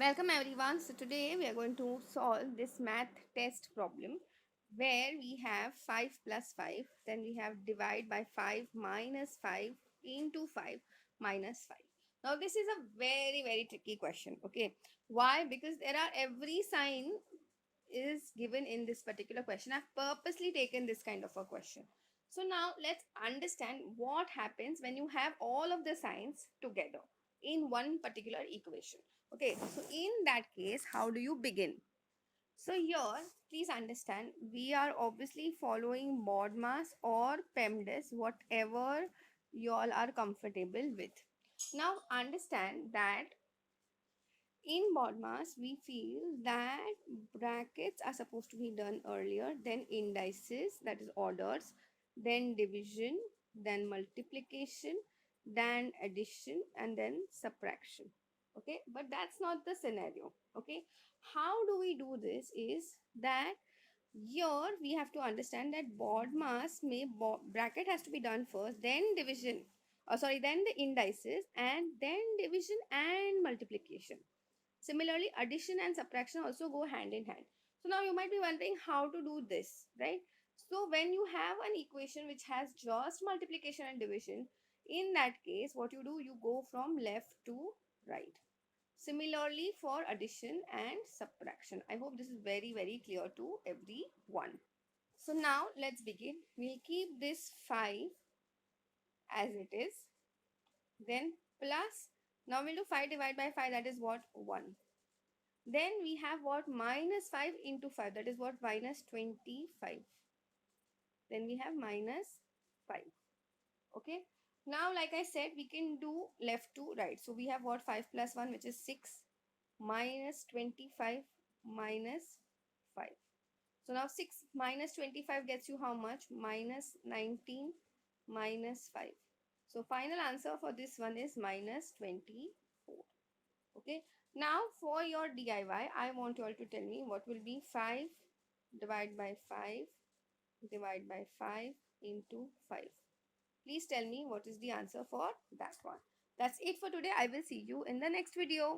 Welcome everyone. So today we are going to solve this math test problem where we have 5 plus 5, then we have divide by 5 minus 5 into 5 minus 5. Now this is a very tricky question. Okay, why? Because there are every sign is given in this particular question. I've purposely taken this kind of a question. So now let's understand what happens when you have all of the signs together in one particular equation. Okay, so in that case, how do you begin? So here, please understand, we are obviously following BODMAS or PEMDAS, whatever you all are comfortable with. Now understand that in BODMAS, we feel that brackets are supposed to be done earlier, then indices, that is orders, then division, then multiplication, then addition, and then subtraction. Okay, but that's not the scenario. Okay, how do we do this is that here we have to understand that BODMAS bracket has to be done first, then division, then the indices, and then division and multiplication. Similarly, addition and subtraction also go hand in hand. So now you might be wondering how to do this, right? So when you have an equation which has just multiplication and division, in that case, what you do, you go from left to right. Similarly for addition and subtraction. I hope this is very clear to everyone. So now let's begin. We'll keep this 5 as it is. Then plus, now we'll do 5 divided by 5, that is what? 1. Then we have what? Minus 5 into 5. That is what? Minus 25. Then we have minus 5. Okay. Now, like I said, we can do left to right. So we have what? 5 plus 1, which is 6, minus 25 minus 5. So now 6 minus 25 gets you how much? Minus 19 minus 5. So final answer for this one is minus 24. Okay, now for your DIY, I want you all to tell me what will be 5 divided by 5 divided by 5 into 5. Please tell me what is the answer for that one. That's it for today. I will see you in the next video.